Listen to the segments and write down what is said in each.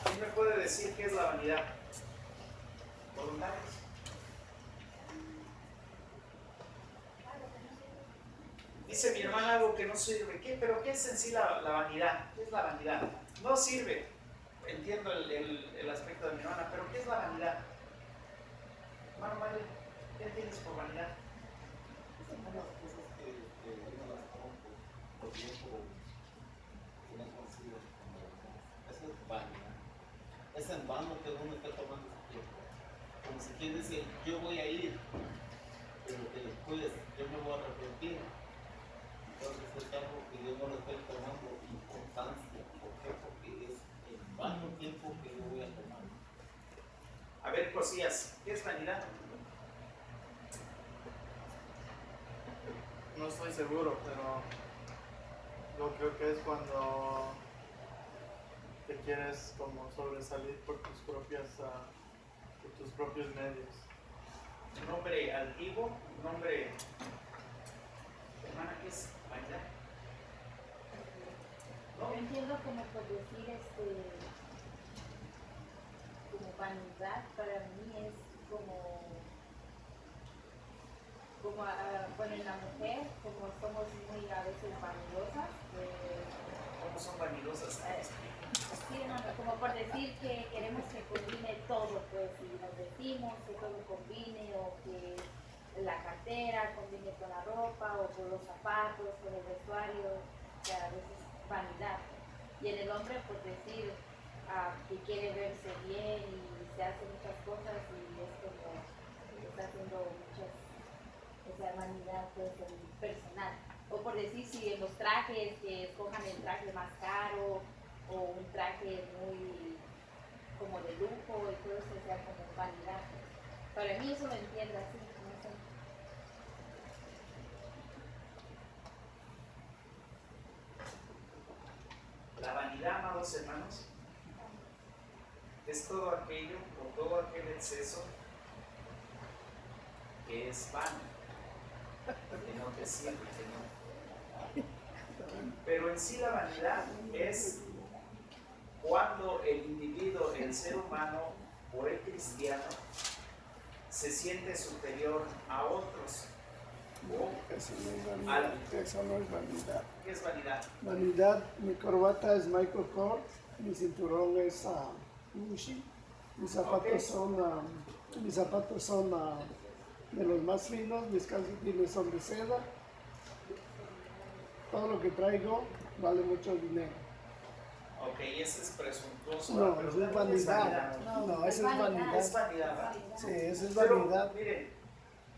¿Quién me puede decir qué es la vanidad? ¿Voluntarios? Dice mi hermana algo que no sirve. ¿Pero qué es en sí la vanidad? ¿Qué es la vanidad? No sirve. Entiendo el aspecto de mi hermana, pero ¿qué es la vanidad? Hermano Mario, ¿qué entiendes por vanidad? Son las cosas que uno las toma por tiempo que no consigue. Eso es vanidad. Es en vano que uno está tomando su tiempo. Como si quien dice, yo voy a ir, pero que después yo me voy a arrepentir. Entonces es algo que yo no le estoy tomando importancia. ¿Por qué? Porque es el vano tiempo que yo voy a tomar. A ver, cosillas, ¿qué es vanidad? No estoy seguro, pero yo creo que es cuando te quieres como sobresalir por tus propios medios. Un nombre altivo, un nombre... Hermana, ¿qué es vanidad? Yo entiendo como por decir como vanidad para mí es como bueno, en la mujer, como somos muy a veces vanidosas. ¿Cómo son vanidosas? Sí, no, como por decir que queremos que combine todo, pues si nos decimos que todo combine o que la cartera combine con la ropa o con los zapatos, con el vestuario, que a veces vanidad. Y en el hombre, por decir que quiere verse bien y se hace muchas cosas y es como que está haciendo esa vanidad puede ser personal. O por decir si en los trajes que escojan el traje más caro o un traje muy como de lujo y todo eso sea como vanidad. Para mí eso lo entiendo así, no sé. La vanidad, amados hermanos, es todo aquello o todo aquel exceso que es vano, que no te sirve, que no. Pero en sí la vanidad es cuando el individuo, el ser humano o el cristiano se siente superior a otros. Eso no es vanidad. Eso no es vanidad. ¿Qué es vanidad? Vanidad, mi corbata es Michael Kors, mi cinturón es Gucci, mis zapatos son de los más finos, mis calcetines son de seda. Todo lo que traigo vale mucho dinero. Ok, ese es presuntuoso. No, pero eso es también vanidad. No, eso es vanidad. Es vanidad, ¿verdad? Sí, eso es Pero, vanidad. miren,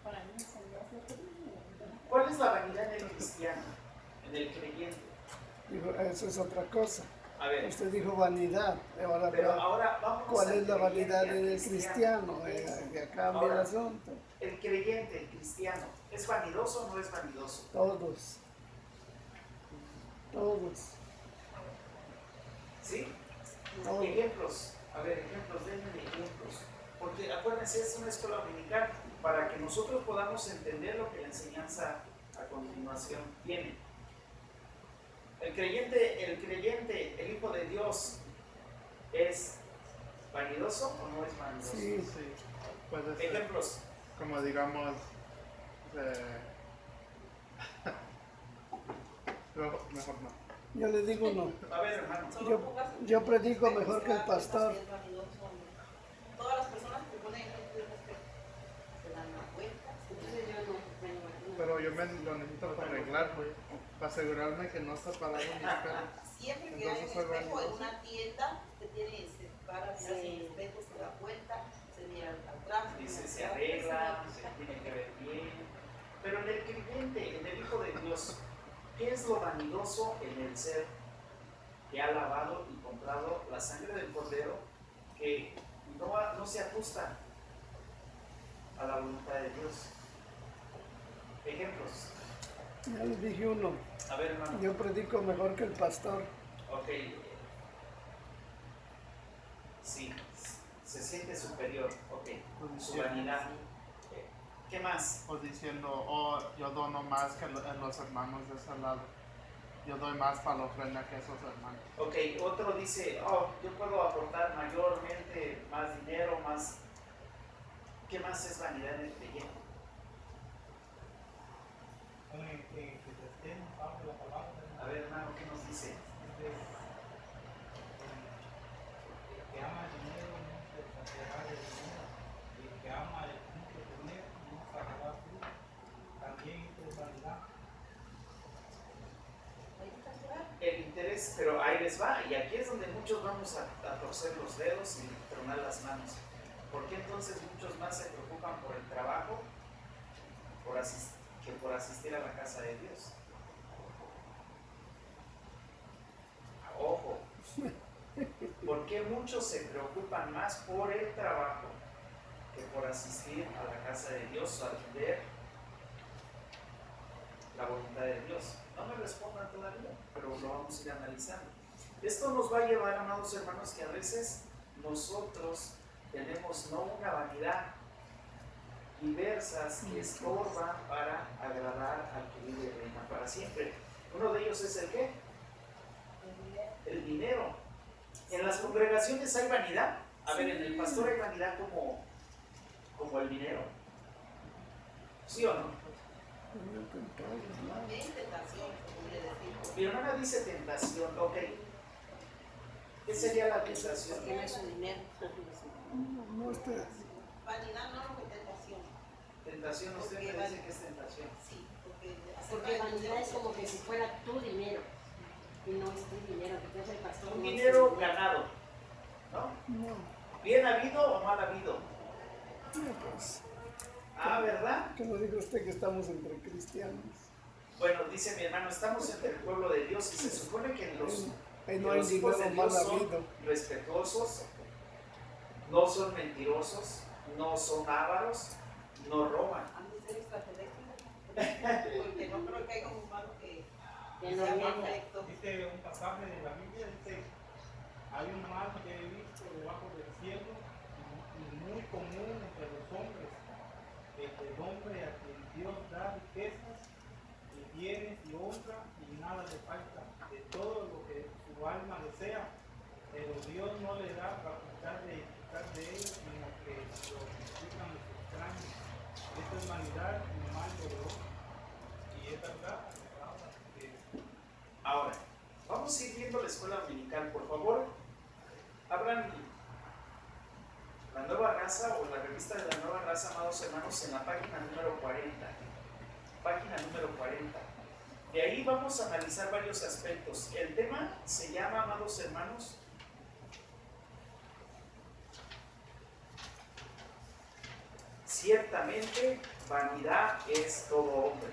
Para mí eso ¿cuál es la vanidad en el cristiano, en el creyente? Dijo, eso es otra cosa. A ver, Usted dijo vanidad. Ahora, pero ahora vamos ¿cuál al es la creyente, vanidad al en el cristiano? Que cambia el Ahora, asunto. el creyente, el cristiano, ¿es vanidoso o no es vanidoso? Todos. Todos. ¿Sí? Todos. Ejemplos, a ver, ejemplos, denme ejemplos. Porque acuérdense, es una escuela dominical para que nosotros podamos entender lo que la enseñanza a continuación tiene. El creyente, el Hijo de Dios, ¿es vanidoso o no es vanidoso? Sí, sí. Puede ser. Ejemplos. Como digamos, mejor no. Yo le digo no. A ver, hermano. Yo predico mejor que el pastor. Todas las personas que ponen ejemplo de respeto se dan la vuelta. Entonces yo no. Pero yo lo necesito para arreglar, para asegurarme que no está parado mis perros. Siempre que hay un espejo en una tienda, se para, mira si el espejo, se da vuelta, se mira atrás. Dice, se arregla, se tiene que ver bien. Pero en el creyente, en el Hijo de Dios, ¿qué es lo vanidoso en el ser que ha lavado y comprado la sangre del Cordero que no se ajusta a la voluntad de Dios? Ejemplos. Ya les dije uno. A ver, hermano. Yo predico mejor que el pastor. Ok. Sí, se siente superior. Ok. Su vanidad. ¿Qué más? O diciendo, oh, yo dono más que los hermanos de ese lado. yo doy más para la ofrenda que esos hermanos. Ok, otro dice, oh, yo puedo aportar mayormente, más dinero, más... ¿Qué más es vanidad en el creyente? A ver, hermano, ¿qué nos dice? Que ama el dinero no se saciará de dinero, y el que ama el mucho tener no sacará fruto. También esto es vanidad. El interés, pero ahí les va, y aquí es donde muchos vamos a torcer los dedos y tronar las manos. ¿Por qué entonces muchos más se preocupan por el trabajo que por asistir a la casa de Dios? Ojo, ¿por qué muchos se preocupan más por el trabajo que por asistir a la casa de Dios o atender la voluntad de Dios? No me respondan todavía, pero lo vamos a ir analizando. Esto nos va a llevar, amados hermanos, que a veces nosotros tenemos no una vanidad diversas que estorban para agradar al que vive y reina para siempre. Uno de ellos es el ¿qué? El dinero. En las congregaciones hay vanidad. A ver, en el pastor hay vanidad como el dinero. ¿Sí o no? También tentación, como le decimos. Mi hermana dice tentación, ok. ¿Qué sería la tentación? Porque no es un dinero. No usted. Vanidad no es tentación. Tentación, usted me dice que es tentación. Sí, Porque vanidad es como que si fuera tu dinero y no es tu dinero, que tú eres el pastor. Un no es dinero tu ganado, ¿no? No, ¿Bien habido o mal habido? no, pues. Ah, ¿verdad? Que no diga usted que estamos entre cristianos. Bueno, dice mi hermano, estamos entre el pueblo de Dios y se supone que Ahí no que hay los hijos de dinero mal Dios son habido. respetuosos, no son mentirosos, no son ávaros, no roban. Han de ser extraterrestres. Porque no creo que haya un humano que Que no sea mienta. perfecto. Dice un pasaje de la Biblia, dice, hay un mal que he visto debajo del cielo, y muy común entre los hombres, el hombre a quien Dios da riquezas, y bienes y honra, y nada le falta de todo lo que su alma desea, pero Dios no le da facultad de disfrutar de ellos, sino que lo disfrutan los extraños. Esto es vanidad y mal de hombre. Y es verdad, que Ahora, vamos a ir viendo la escuela dominical. Por favor, abran la Nueva Raza o la revista de la Nueva Raza, amados hermanos, en la página número 40. Página número 40. De ahí vamos a analizar varios aspectos. El tema se llama, amados hermanos, ciertamente vanidad es todo hombre.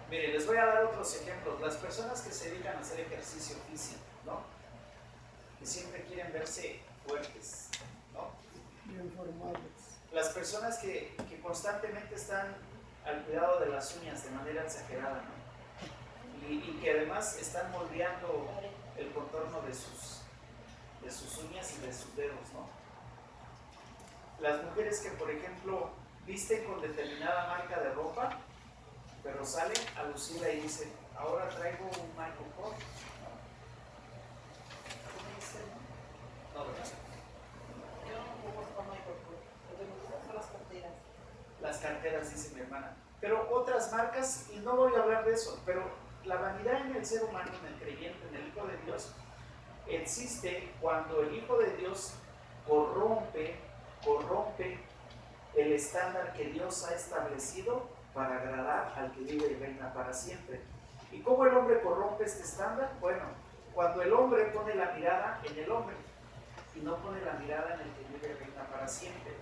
Miren, les voy a dar otros ejemplos. Las personas que se dedican a hacer ejercicio físico, ¿no? Que siempre quieren verse fuertes, ¿no? Bien formados. Las personas que constantemente están al cuidado de las uñas de manera exagerada, ¿no? Y que además están moldeando el contorno de sus uñas y de sus dedos, ¿no? Las mujeres que, por ejemplo, visten con determinada marca de ropa, pero salen a lucirla y dicen, ahora traigo un Michael Kors. No, ¿verdad? Yo no conozco a Michael Kors. Lo que me gustan son las carteras. Las carteras, dice mi hermana. Pero otras marcas, y no voy a hablar de eso, pero la vanidad en el ser humano, en el creyente, en el Hijo de Dios, existe cuando el Hijo de Dios corrompe el estándar que Dios ha establecido para agradar al que vive y reina para siempre. ¿Y cómo el hombre corrompe este estándar? Bueno, cuando el hombre pone la mirada en el hombre y no pone la mirada en el que vive y reina para siempre.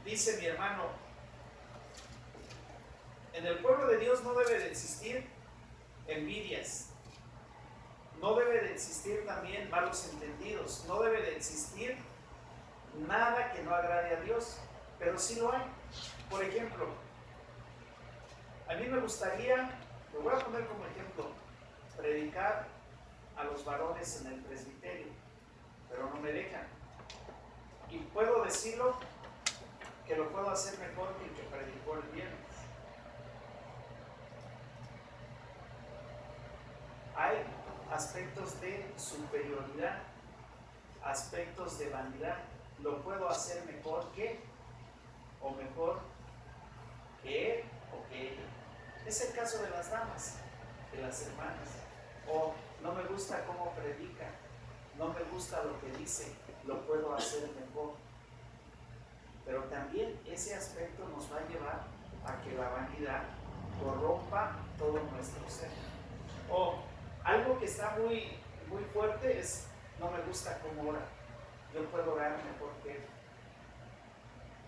Dice mi hermano, en el pueblo de Dios no debe de existir envidias, no debe de existir también malos entendidos, no debe de existir nada que no agrade a Dios, pero sí lo hay. Por ejemplo, a mí me gustaría, lo voy a poner como ejemplo, predicar a los varones en el presbiterio, pero no me dejan. Y puedo decirlo que lo puedo hacer mejor que el que predicó el viernes. aspectos de superioridad, aspectos de vanidad. Lo puedo hacer mejor que, o mejor que él o que ella. Es el caso de las damas, de las hermanas. O no me gusta cómo predica, no me gusta lo que dice, lo puedo hacer mejor. Pero también ese aspecto nos va a llevar a que la vanidad corrompa todo nuestro ser. O algo que está muy fuerte es, no me gusta cómo ora, yo puedo orar mejor que él.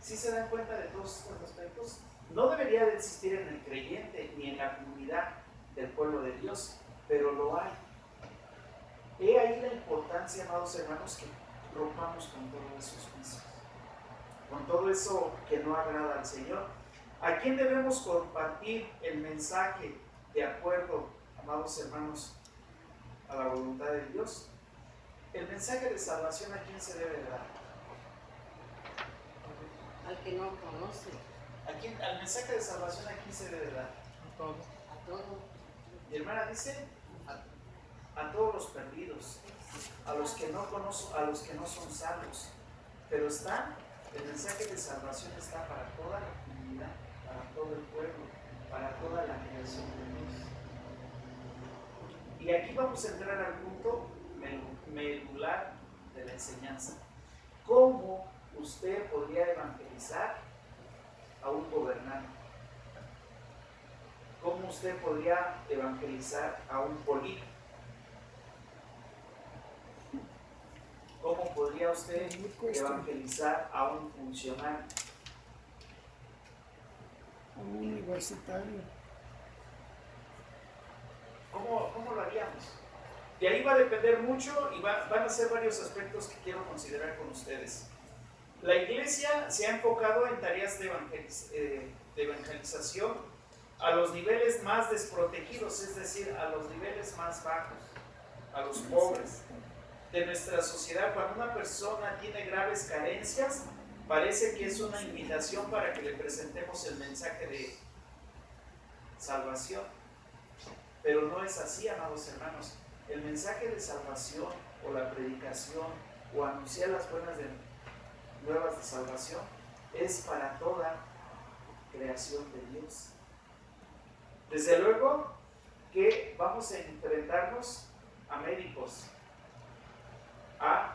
¿Sí se dan cuenta de todos estos aspectos? No debería de existir en el creyente ni en la comunidad del pueblo de Dios, pero lo hay. He ahí la importancia, amados hermanos, que rompamos con todos esos vicios, con todo eso que no agrada al Señor. ¿A quién debemos compartir el mensaje de acuerdo, amados hermanos, a la voluntad de Dios? El mensaje de salvación, ¿a quién se debe dar? Al que no conoce, Al mensaje de salvación, ¿a quién se debe dar? A todos. a todo. Mi hermana dice, a todos los perdidos, a los que no conocen, a los que no son salvos. Pero el mensaje de salvación está para toda la comunidad, para todo el pueblo, para toda la creación de Dios. Y aquí vamos a entrar al punto medular de la enseñanza. ¿Cómo usted podría evangelizar a un gobernante? ¿Cómo usted podría evangelizar a un político? ¿Cómo podría usted evangelizar a un funcionario? A un universitario. ¿Cómo lo haríamos? De ahí va a depender mucho y van a ser varios aspectos que quiero considerar con ustedes. La iglesia se ha enfocado en tareas de evangelización a los niveles más desprotegidos, es decir, a los niveles más bajos, a los pobres de nuestra sociedad. Cuando una persona tiene graves carencias, parece que es una invitación para que le presentemos el mensaje de salvación. Pero no es así, amados hermanos. El mensaje de salvación o la predicación o anunciar las buenas nuevas de salvación es para toda creación de Dios. Desde luego que vamos a enfrentarnos a médicos, a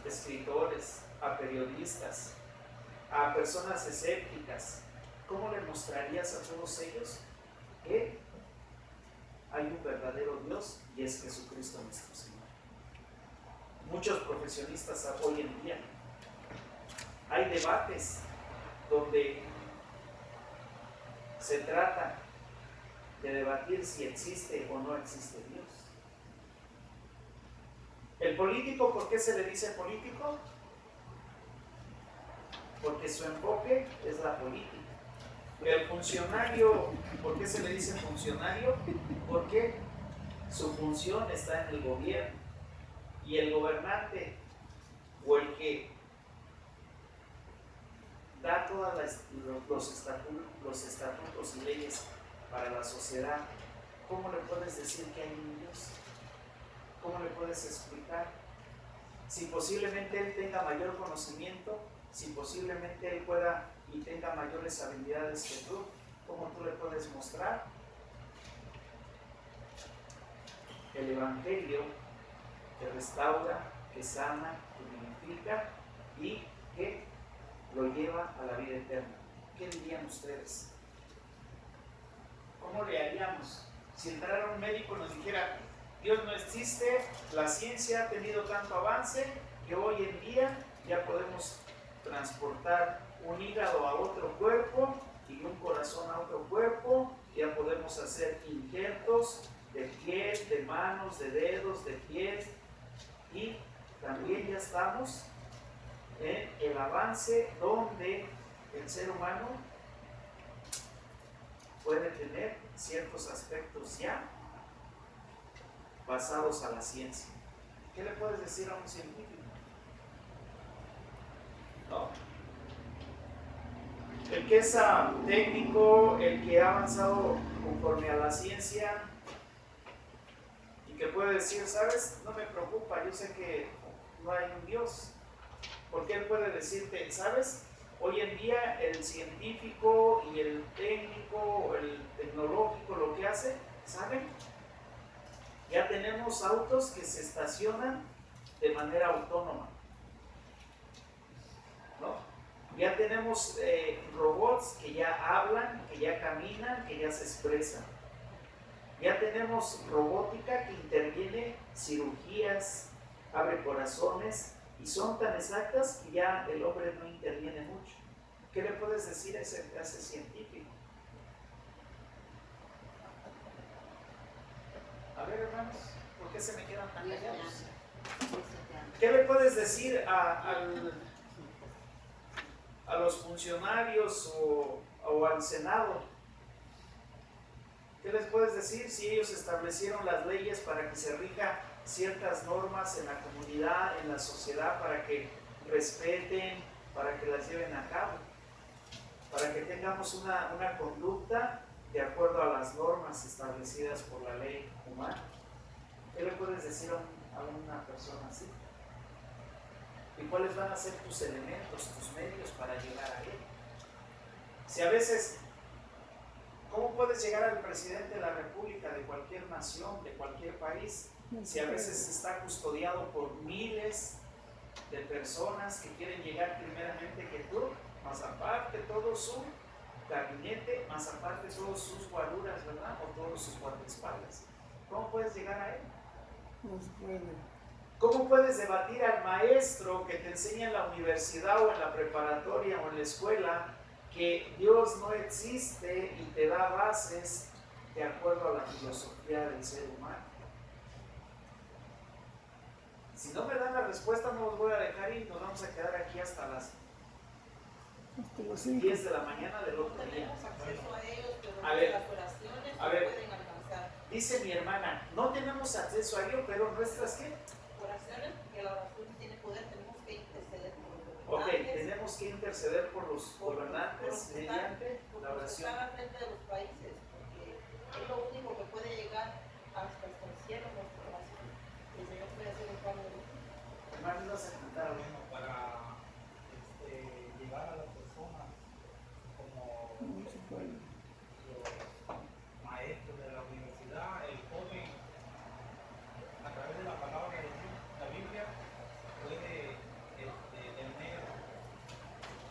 escritores, a periodistas, a personas escépticas. ¿Cómo le mostrarías a todos ellos que hay un verdadero Dios y es Jesucristo nuestro Señor? Muchos profesionistas hoy en día, hay debates donde se trata de debatir si existe o no existe Dios. El político, ¿por qué se le dice político? Porque su enfoque es la política. El funcionario, ¿por qué se le dice funcionario? Porque su función está en el gobierno. Y el gobernante, o el que da todos los estatutos y leyes para la sociedad, ¿cómo le puedes decir que hay un Dios? ¿Cómo le puedes explicar? Si posiblemente él tenga mayor conocimiento, si posiblemente él pueda y tenga mayores habilidades que tú, ¿cómo tú le puedes mostrar? El Evangelio que restaura, que sana, que vivifica y que lo lleva a la vida eterna. ¿Qué dirían ustedes? ¿Cómo le haríamos? Si entrara un médico y nos dijera, Dios no existe, la ciencia ha tenido tanto avance que hoy en día ya podemos transportar un hígado a otro cuerpo y un corazón a otro cuerpo, ya podemos hacer injertos de piel, de manos, de dedos, de piel, y también ya estamos en el avance donde el ser humano puede tener ciertos aspectos ya basados a la ciencia. ¿Qué le puedes decir a un científico? ¿No? El que es técnico, el que ha avanzado conforme a la ciencia, ¿y Y que puede decir, ¿sabes? No me preocupa, yo sé que no hay un Dios. Porque Él puede decirte, ¿sabes? Hoy en día el científico y el técnico o el tecnológico lo que hace, ¿saben? Ya tenemos autos que se estacionan de manera autónoma, ¿no? Ya tenemos robots que ya hablan, que ya caminan, que ya se expresan. Ya tenemos robótica que interviene cirugías, abre corazones, y son tan exactas que ya el hombre no interviene mucho. ¿Qué le puedes decir a ese científico? A ver, hermanos, ¿por qué se me quedan tan callados? ¿Qué le puedes decir a los funcionarios o al Senado? ¿Qué les puedes decir si ellos establecieron las leyes para que se rija ciertas normas en la comunidad, en la sociedad, para que respeten, para que las lleven a cabo, para que tengamos una conducta de acuerdo a las normas establecidas por la ley humana? ¿Qué le puedes decir a una persona así? ¿Y cuáles van a ser tus elementos, tus medios para llegar a él? Si a veces, ¿cómo puedes llegar al presidente de la República de cualquier nación, de cualquier país, si a veces está custodiado por miles de personas que quieren llegar primeramente que tú, más aparte todo su gabinete, más aparte todos sus guaruras, ¿verdad? O todos sus guardaespaldas? ¿Cómo puedes llegar a él? No se puede. ¿Cómo puedes debatir al maestro que te enseña en la universidad o en la preparatoria o en la escuela que Dios no existe y te da bases de acuerdo a la filosofía del ser humano? Si no me dan la respuesta, no los voy a dejar y nos vamos a quedar aquí hasta las 10 de la mañana del otro día. Tenemos acceso a ellos, pero A ver, las oraciones a no ver. pueden alcanzar. Dice mi hermana, no tenemos acceso a ello, pero nuestras ¿qué? Oraciones, porque la oración tiene poder, tenemos que interceder por los Ok, gobernantes, tenemos que interceder por los por gobernantes los que mediante por la los que oración. están al frente de los países, porque es lo único que puede llegar hasta el cielo nuestra oración. Y el Señor puede hacer un cambio. Hermano, ibas a contar algo. Bueno, para llegar a las personas como No se puede. los maestros de la universidad, el joven, a través de la palabra de Dios, la Biblia, puede tener,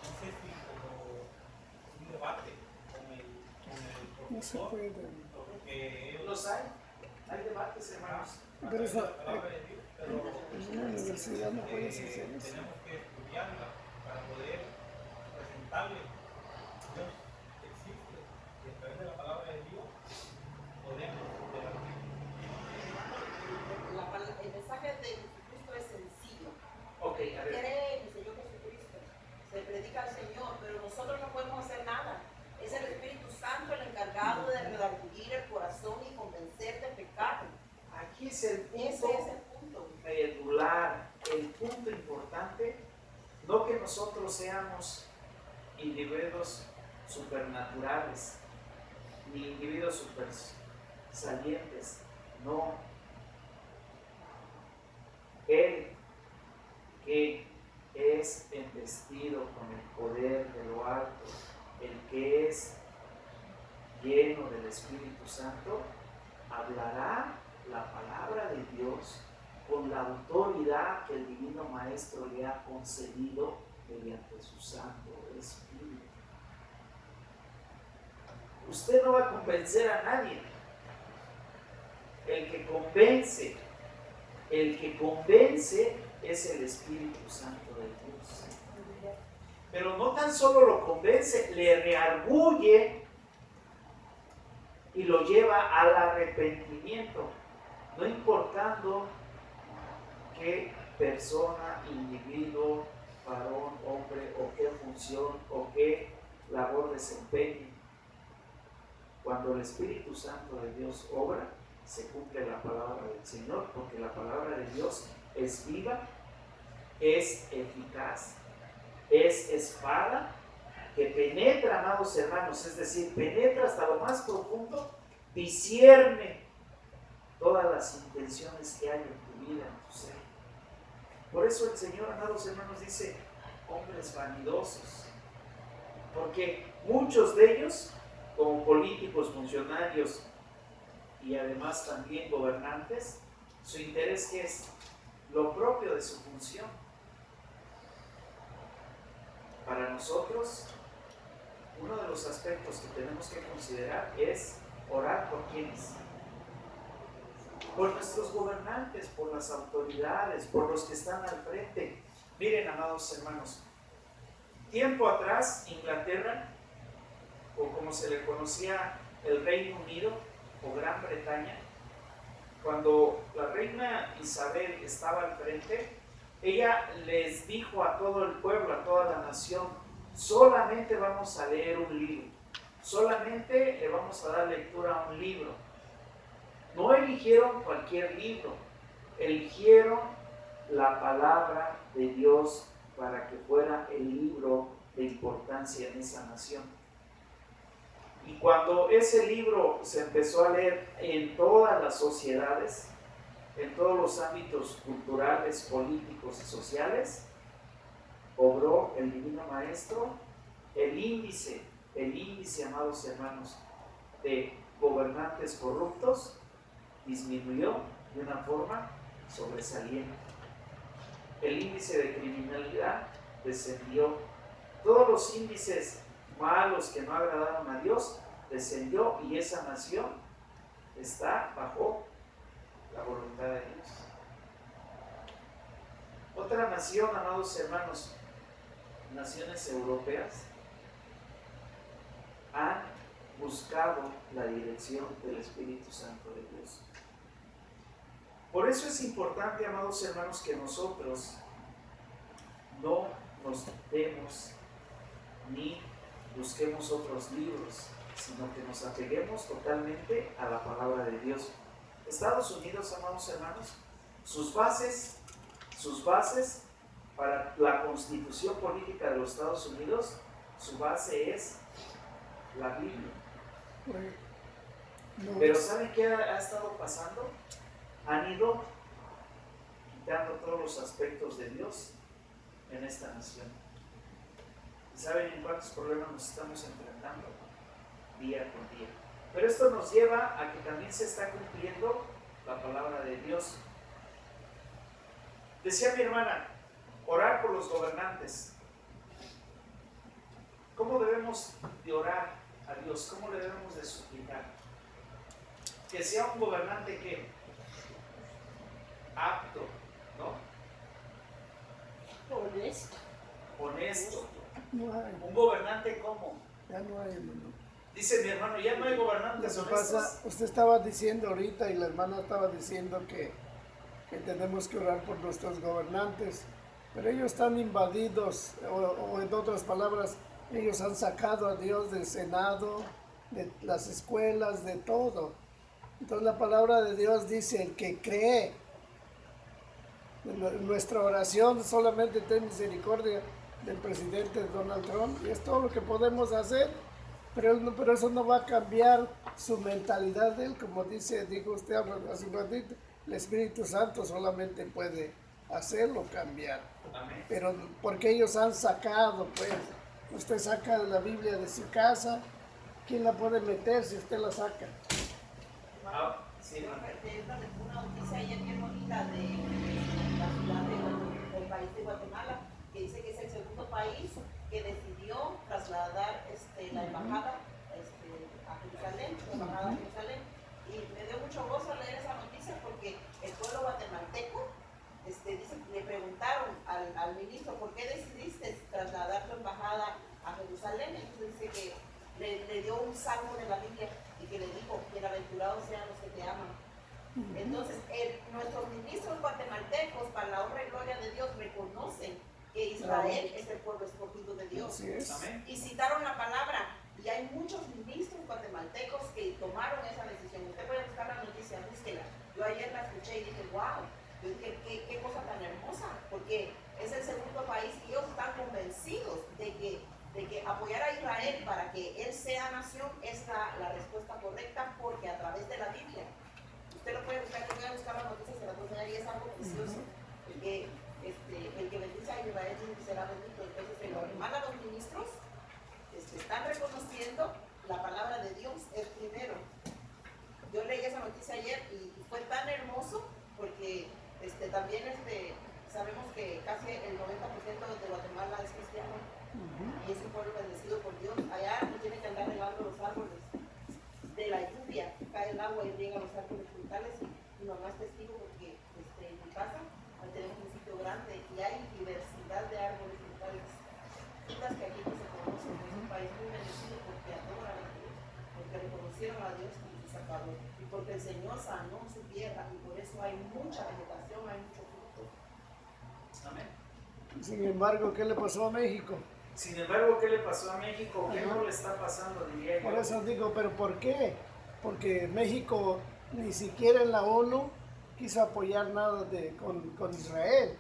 no sé si como un debate con el No se profesor, puede. porque ellos ¿Los hay? Hay debates, hermanos. a Pero través de eso, la palabra de Dios, pero en una universidad no puedes hacer eso. tenemos que estudiarla para poder presentarle Dios existe y a través de la palabra de Dios podemos debatir. El mensaje de Jesucristo es sencillo. Ok, a ver. Cree en el Señor Jesucristo. Se predica al Señor, pero nosotros no podemos hacer nada. Es el Espíritu Santo el encargado de redarguir el corazón y convencer de pecado. Aquí es el Ese punto es el punto. medular, el punto importante. No que nosotros seamos individuos supernaturales, ni individuos super salientes. No. Él que es investido con el poder de lo alto, el que es lleno del Espíritu Santo, hablará la palabra de Dios con la autoridad que el Divino Maestro le ha concedido mediante su Santo Espíritu. Usted no va a convencer a nadie. El que convence es el Espíritu Santo de Dios. Pero no tan solo lo convence, le rearguye y lo lleva al arrepentimiento, no importando qué persona, individuo, varón, hombre, o qué función, o qué labor desempeñe. Cuando el Espíritu Santo de Dios obra, se cumple la palabra del Señor, porque la palabra de Dios es viva, es eficaz, es espada que penetra, amados hermanos, es decir, penetra hasta lo más profundo, discierne todas las intenciones que hay en tu vida, en tu ser. Por eso el Señor, amados hermanos, dice hombres vanidosos, porque muchos de ellos, como políticos, funcionarios y además también gobernantes, su interés que es lo propio de su función. Para nosotros, uno de los aspectos que tenemos que considerar es orar por quienes, por nuestros gobernantes, por las autoridades, por los que están al frente. Miren, amados hermanos, tiempo atrás, Inglaterra, o como se le conocía el Reino Unido o Gran Bretaña, cuando la reina Isabel estaba al frente, ella les dijo a todo el pueblo, a toda la nación: solamente vamos a leer un libro, solamente le vamos a dar lectura a un libro. No eligieron cualquier libro, eligieron la palabra de Dios para que fuera el libro de importancia en esa nación. Y cuando ese libro se empezó a leer en todas las sociedades, en todos los ámbitos culturales, políticos y sociales, obró el Divino Maestro el índice, amados hermanos, de gobernantes corruptos disminuyó de una forma sobresaliente. El índice de criminalidad descendió. Todos los índices malos que no agradaron a Dios descendió, y esa nación está bajo la voluntad de Dios. Otra nación, amados hermanos, naciones europeas, han buscado la dirección del Espíritu Santo de Dios. Por eso es importante, amados hermanos, que nosotros no nos demos ni busquemos otros libros, sino que nos apeguemos totalmente a la palabra de Dios. Estados Unidos, amados hermanos, sus bases para la constitución política de los Estados Unidos, su base es la Biblia. Pero ¿saben qué ha estado pasando? Han ido quitando todos los aspectos de Dios en esta nación. ¿Y saben en cuántos problemas nos estamos enfrentando? Día con día. Pero esto nos lleva a que también se está cumpliendo la palabra de Dios. Decía mi hermana, orar por los gobernantes. ¿Cómo debemos de orar a Dios? ¿Cómo le debemos de suplicar? Que sea un gobernante que apto, ¿no? Honesto. No hay, Un gobernante como. ya no hay, hermano. Dice mi hermano, ya no hay Lo gobernantes que honestos. pasa, usted estaba diciendo ahorita y la hermana estaba diciendo que tenemos que orar por nuestros gobernantes, pero ellos están invadidos, o en otras palabras, ellos han sacado a Dios del Senado, de las escuelas, de todo. Entonces la palabra de Dios dice: el que cree, nuestra oración solamente ten misericordia del presidente Donald Trump, y es todo lo que podemos hacer, pero eso no va a cambiar su mentalidad de él, como dijo usted hace un ratito. El Espíritu Santo solamente puede hacerlo cambiar. Amén. Pero porque ellos han sacado, pues, usted saca la Biblia de su casa, ¿quién la puede meter si usted la saca? Ah, sí, hermano. Una noticia ayer bien bonita de la ciudad del país de Guatemala, que dice que es el segundo país que decidió trasladar la embajada a Jerusalén, la embajada a Jerusalén. Y me dio mucho gozo leer esa noticia porque el pueblo guatemalteco le preguntaron al ministro: ¿por qué decidiste trasladar tu embajada a Jerusalén? Entonces dice que le dio un salmo de la Biblia y que le dijo: bienaventurados sean los que te aman. Entonces nuestros ministros guatemaltecos, para la honra y gloria de Dios, reconocen que Israel es el pueblo escogido de Dios. Así es. Amén. Y citaron la palabra, y hay muchos ministros guatemaltecos que tomaron esa decisión. Usted puede buscar la noticia, búsquela. Yo ayer la escuché y dije: wow, yo dije, qué cosa tan hermosa, porque es el segundo país y ellos están convencidos de que apoyar a Israel para que él sea nación es la respuesta correcta, porque a través de la Biblia, usted lo puede buscar y ese pueblo bendecido por Dios. Allá no tienen que andar regando los árboles de la lluvia, cae el agua y riega los árboles frutales. Mi mamá es testigo porque en mi casa tenemos un sitio grande y hay diversidad de árboles frutales, frutas que aquí no se conocen. Es un país muy bendecido porque adoran a Dios, porque reconocieron a Dios como su Salvador y porque el Señor sanó su tierra y por eso hay mucha vegetación, hay mucho fruto. Amén. Sin embargo, ¿qué le pasó a México? Sin embargo, ¿qué le pasó a México? ¿Qué no le está pasando, diría yo? Por eso digo, ¿pero por qué? Porque México ni siquiera en la ONU quiso apoyar nada con Israel.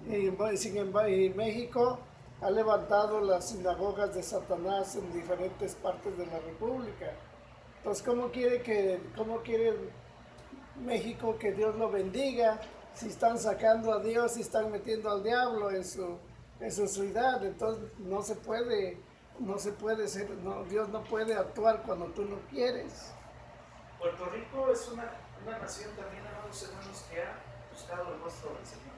Y México ha levantado las sinagogas de Satanás en diferentes partes de la República. Entonces, ¿cómo quiere México que Dios lo bendiga si están sacando a Dios y están metiendo al diablo en su ciudad? Entonces no se puede ser, Dios no puede actuar cuando tú no quieres. Puerto Rico es una nación también, amados hermanos, que ha buscado el rostro del Señor.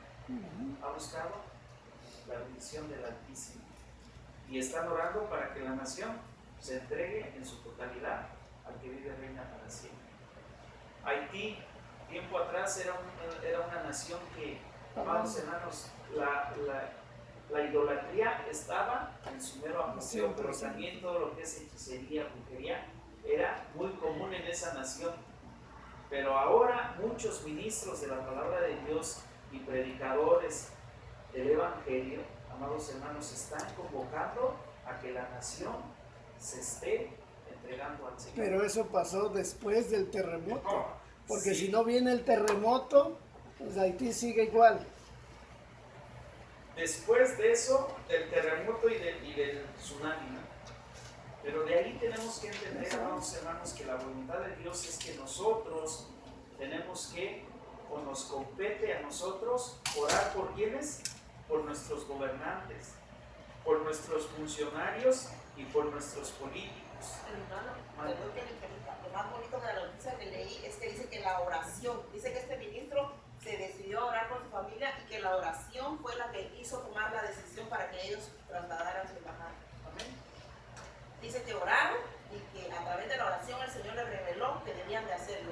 Ha buscado la bendición del Altísimo. Y están orando para que la nación se entregue en su totalidad al que vive y reina para siempre. Haití, tiempo atrás, era una nación que, amados hermanos, la idolatría estaba en su mero apogeo, pero también todo lo que es hechicería, brujería, era muy común en esa nación. Pero ahora muchos ministros de la palabra de Dios y predicadores del Evangelio, amados hermanos, están convocando a que la nación se esté entregando al Señor. Pero eso pasó después del terremoto, porque Sí. si no viene el terremoto, pues Haití sigue igual. Después de eso, del terremoto y del tsunami, ¿no? Pero de ahí tenemos que entender, amados hermanos, que la voluntad de Dios es que nosotros tenemos que, o nos compete a nosotros, orar por quienes, por nuestros gobernantes, por nuestros funcionarios y por nuestros políticos. Hermano, perdón que le interrumpa. Lo más bonito de la noticia que leí es que dice que la oración, dice que este ministro se decidió a orar por su familia y que la oración fue la que hizo tomar la decisión para que ellos trasladaran su embajada. Amén. Dice que oraron y que a través de la oración el Señor les reveló que debían de hacerlo.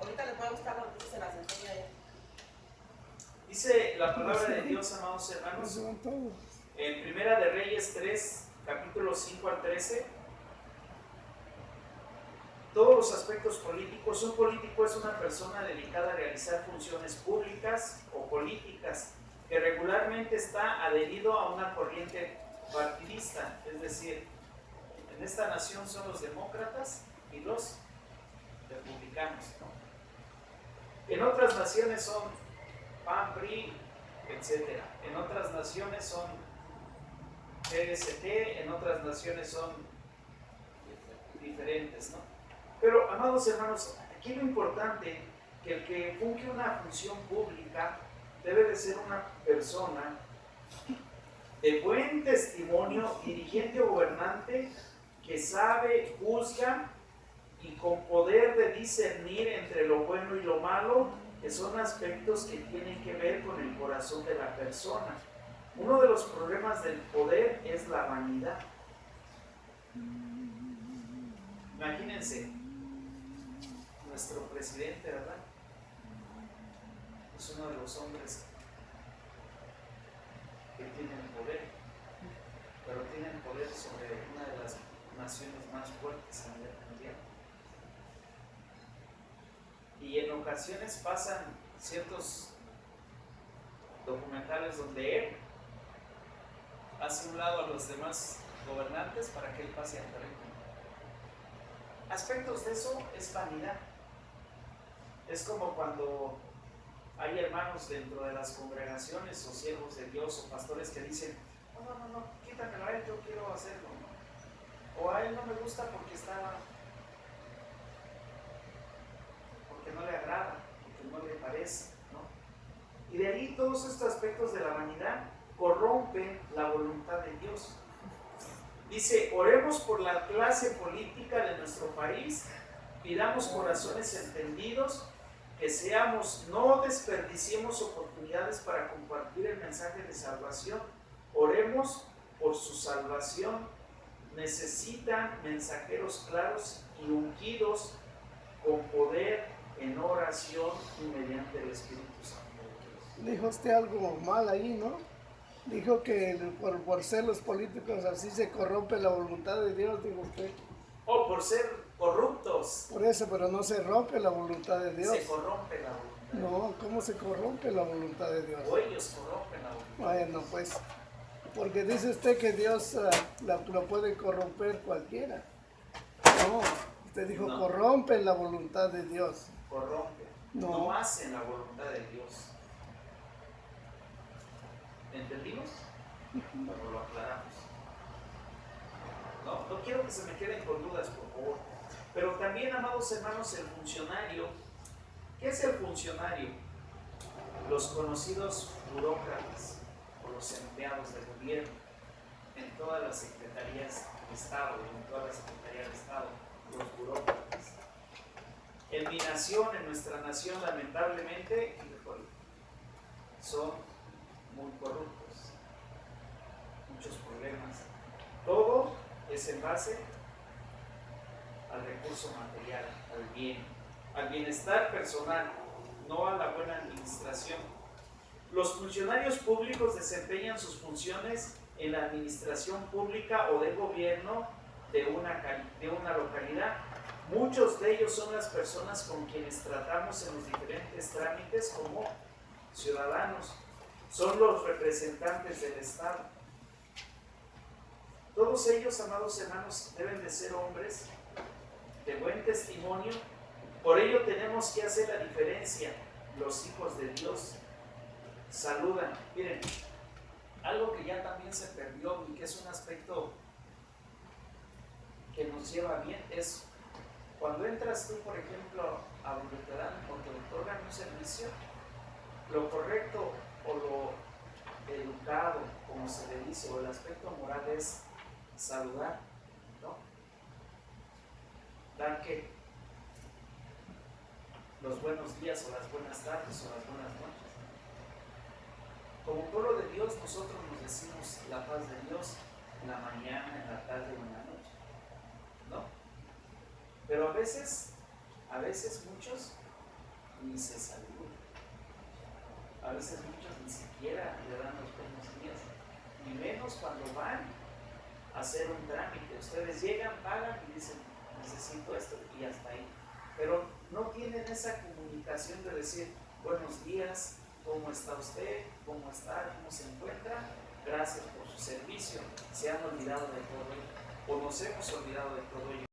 Ahorita les voy a buscar las noticias, se las enseño yo. Dice la palabra de Dios, amados hermanos, en Primera de Reyes 3, capítulos 5 al 13, todos los aspectos políticos. Un político es una persona dedicada a realizar funciones públicas o políticas que regularmente está adherido a una corriente partidista, es decir, en esta nación son los demócratas y los republicanos, ¿no? En otras naciones son PAN, PRI, etc. En otras naciones son PST, en otras naciones son diferentes, ¿no? Pero, amados hermanos, aquí lo importante, que el que funge una función pública debe de ser una persona de buen testimonio, dirigente o gobernante, que sabe, juzga y con poder de discernir entre lo bueno y lo malo, que son aspectos que tienen que ver con el corazón de la persona. Uno de los problemas del poder es la vanidad. Imagínense, nuestro presidente, ¿verdad? Es uno de los hombres que tienen poder, pero tienen poder sobre una de las naciones más fuertes a nivel mundial. Y en ocasiones pasan ciertos documentales donde él hace un lado a los demás gobernantes para que él pase al terreno. Aspectos de eso es vanidad. Es como cuando hay hermanos dentro de las congregaciones o siervos de Dios o pastores que dicen, no, quítamelo a él, yo quiero hacerlo. O a él no me gusta porque no le agrada, porque no le parece, ¿no? Y de ahí todos estos aspectos de la vanidad corrompen la voluntad de Dios. Dice, oremos por la clase política de nuestro país, pidamos corazones entendidos, que no desperdiciemos oportunidades para compartir el mensaje de salvación, Oremos por su salvación. Necesitan mensajeros claros y ungidos con poder en oración y mediante el Espíritu Santo de Dios. Dijo usted algo mal ahí, ¿no? Dijo que por ser los políticos así se corrompe la voluntad de Dios, dijo usted. O por ser corruptos, Por eso, pero no se rompe la voluntad de Dios. se corrompe la voluntad de Dios. No, ¿cómo se corrompe la voluntad de Dios? O ellos corrompen la voluntad. Bueno, pues, porque dice usted que Dios lo puede corromper cualquiera. No, usted dijo No. corrompe la voluntad de Dios. Corrompen. No. No hacen la voluntad de Dios. ¿Entendimos? Bueno, lo aclaramos. No quiero que se me queden con dudas, por favor. Pero también, amados hermanos, el funcionario. ¿Qué es el funcionario? Los conocidos burócratas o los empleados del gobierno en todas las secretarías de Estado, los burócratas. En mi nación, en nuestra nación, lamentablemente, son muy corruptos, muchos problemas. Todo es en base al recurso material, al bien, al bienestar personal, no a la buena administración. Los funcionarios públicos desempeñan sus funciones en la administración pública o del gobierno de una localidad. Muchos de ellos son las personas con quienes tratamos en los diferentes trámites como ciudadanos. Son los representantes del Estado. Todos ellos, amados hermanos, deben de ser hombres de buen testimonio. Por ello tenemos que hacer la diferencia. Los hijos de Dios saludan. Miren, algo que ya también se perdió y que es un aspecto que nos lleva bien es cuando entras tú, por ejemplo, a donde te dan o te otorgan un servicio, lo correcto o lo educado, como se le dice, o el aspecto moral es saludar, ¿no? Dar que los buenos días o las buenas tardes o las buenas noches. Como pueblo de Dios, nosotros nos decimos la paz de Dios en la mañana, en la tarde o en la noche, ¿no? Pero a veces muchos ni se saludan. A veces muchos ni siquiera le dan los buenos días, ni menos cuando van a hacer un trámite. Ustedes llegan, pagan y dicen, necesito esto y hasta ahí. Pero no tienen esa comunicación de decir, buenos días, ¿cómo está usted? ¿Cómo está? ¿Cómo se encuentra? Gracias por su servicio. Se han olvidado de todo ello, o nos hemos olvidado de todo ello.